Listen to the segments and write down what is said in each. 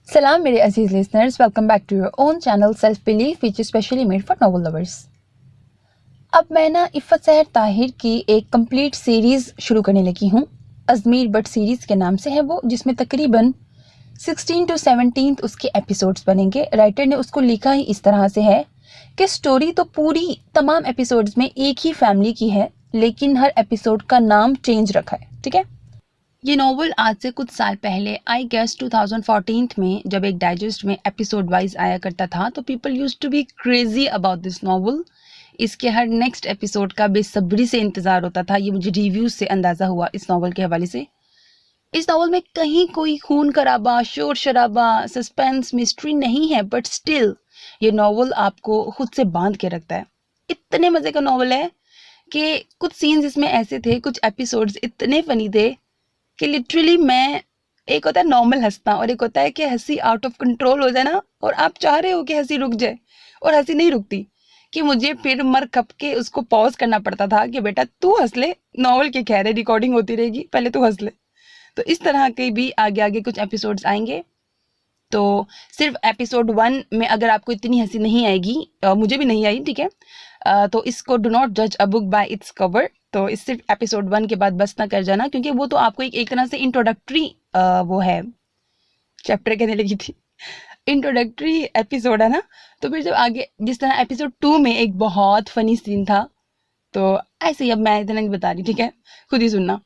सलाम मेरे अजीज listeners, welcome back to your own channel Self Belief which is specially made for novel lovers. अब मैं ना इफ़्फ़त सहर ताहिर की एक कंप्लीट सीरीज़ शुरू करने लगी हूँ। अजमीर बट सीरीज़ के नाम से है वो, जिसमें तकरीबन 16 to 17 उसके एपिसोड्स बनेंगे। राइटर ने उसको लिखा ही इस तरह से है कि स्टोरी तो पूरी तमाम एपिसोड्स में एक ही फैमिली की है, लेकिन हर एपिसोड का नाम चेंज रखा है। ठीक है, ये नॉवल आज से कुछ साल पहले आई गेस 2014 में जब एक डाइजेस्ट में एपिसोड वाइज आया करता था, तो people used to be crazy about this novel. इसके हर नेक्स्ट एपिसोड का बेसब्री से इंतज़ार होता था। ये मुझे रिव्यूज़ से अंदाज़ा हुआ इस नॉवल के हवाले से। इस नॉवल में कहीं कोई खून खराबा, शोर शराबा, सस्पेंस, मिस्ट्री नहीं है, बट स्टिल ये नॉवल आपको खुद से बांध के रखता है। इतने मज़े का नॉवल है कि कुछ सीन्स इसमें ऐसे थे, कुछ एपिसोड्स इतने फ़नी थे कि लिटरली मैं, एक होता है नॉर्मल हंसना और एक होता है कि हंसी आउट ऑफ कंट्रोल हो जाए ना, और आप चाह रहे हो कि हंसी रुक जाए और हंसी नहीं रुकती, कि मुझे फिर मर खप के उसको पॉज करना पड़ता था कि बेटा तू हंस ले, नॉवल के खैर है, रिकॉर्डिंग होती रहेगी, पहले तू हंस ले। तो इस तरह के भी आगे आगे कुछ एपिसोड्स आएंगे। तो सिर्फ एपिसोड 1 में अगर आपको इतनी हंसी नहीं आएगी, मुझे भी नहीं आई, ठीक है, तो इसको डू नॉट जज a book by its cover. तो इस सिर्फ एपिसोड 1 के बाद बस ना कर जाना, क्योंकि वो तो आपको एक तरह से इंट्रोडक्टरी वो है, चैप्टर कहने लगी थी, इंट्रोडक्टरी एपिसोड है ना। तो फिर जब आगे, जिस तरह एपिसोड 2 में एक बहुत फनी सीन था, तो ऐसे ही अब मैं इतना नहीं बता रही, ठीक है, खुद ही सुनना।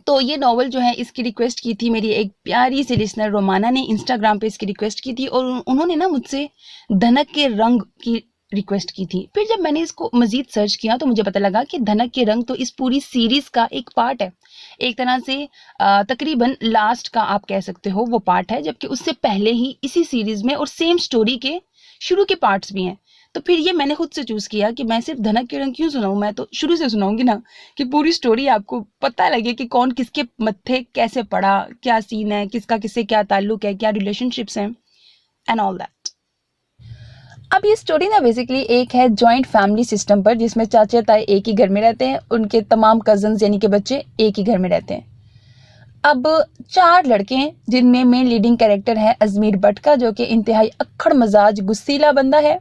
तो ये नॉवल जो है, इसकी रिक्वेस्ट की थी मेरी एक प्यारी सी लिसनर रोमाना ने, इंस्टाग्राम पे इसकी रिक्वेस्ट की थी, और उन्होंने ना मुझसे धनक के रंग की रिक्वेस्ट की थी। फिर जब मैंने इसको मजीद सर्च किया तो मुझे पता लगा कि धनक के रंग तो इस पूरी सीरीज का एक पार्ट है, एक तरह से तकरीबन लास्ट का आप कह सकते हो वो पार्ट है, जबकि उससे पहले ही इसी सीरीज में और सेम स्टोरी के शुरू के पार्ट्स भी हैं। तो फिर ये मैंने खुद से चूज़ किया कि मैं सिर्फ धनक के रंग क्यों सुनाऊँ, मैं तो शुरू से सुनाऊंगी ना, कि पूरी स्टोरी आपको पता लगे कि कौन किसके मत्थे कैसे पड़ा, क्या सीन है, किसका किससे क्या ताल्लुक है, क्या रिलेशनशिप्स हैं एंड ऑल दैट। अब ये स्टोरी ना बेसिकली एक है जॉइंट फैमिली सिस्टम पर, जिसमें चाचा ताए एक ही घर में रहते हैं, उनके तमाम कजन्स यानी कि बच्चे एक ही घर में रहते हैं। अब 4 लड़के हैं, जिनमें मेन लीडिंग कैरेक्टर है अजमीर बट का, जो कि इंतहाई अक्खड़ मजाज गुस्सीला बंदा है।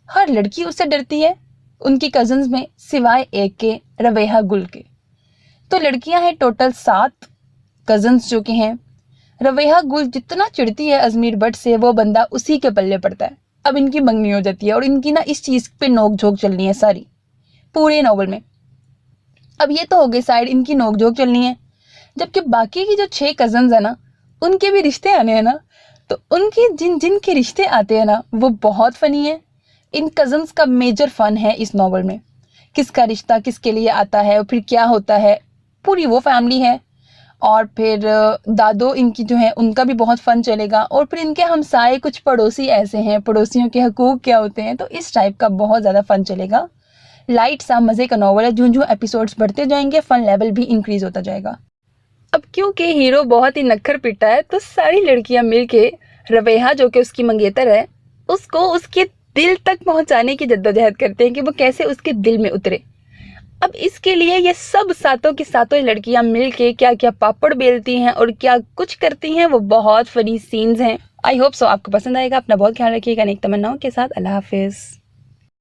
हर लड़की उससे डरती है उनकी कजन्स में, सिवाय एक के, रवेहा गुल के। तो लड़कियां हैं टोटल 7, कजन्स जो के हैं। रवेहा गुल जितना चिढ़ती है अजमीर बट से, वो बंदा उसी के पल्ले पड़ता है। अब इनकी मंगनी हो जाती है और इनकी ना इस चीज पे नोकझोंक चलनी है सारी पूरे नॉवल में। अब ये तो हो गई साइड, इनकी नोकझोंक चलनी है, जबकि बाकी की जो 6 कजन्स है ना, उनके भी रिश्ते आने हैं ना। तो उनके जिन के रिश्ते आते हैं ना, वो बहुत फनी है। इन कजन्स का मेजर फन है इस नॉवल में, किसका रिश्ता किसके लिए आता है और फिर क्या होता है, पूरी वो फैमिली है। और फिर दादो इनकी जो है, उनका भी बहुत फन चलेगा। और फिर इनके हमसाए कुछ पड़ोसी ऐसे हैं, पड़ोसियों के हकूक क्या होते हैं, तो इस टाइप का बहुत ज़्यादा फन चलेगा। लाइट सा मज़े का नॉवल है, जो एपिसोड्स बढ़ते जाएंगे फन लेवल भी इंक्रीज होता जाएगा। अब क्योंकि हीरो बहुत ही नक्खर पिटा है, तो सारी लड़कियां मिलके रवेहा जो कि उसकी मंगेतर है, उसको उसके दिल तक पहुंचाने की जद्दोजहद करते हैं कि वो कैसे उसके दिल में उतरे। अब इसके लिए ये सब सातों की सातों लड़कियां मिलके क्या क्या पापड़ बेलती हैं और क्या कुछ करती हैं, वो बहुत फनी सीन्स हैं। आई होप सो आपको पसंद आएगा। अपना बहुत ख्याल रखिएगा। नेक तमन्नाओं के साथ, अल्लाह हाफिज़।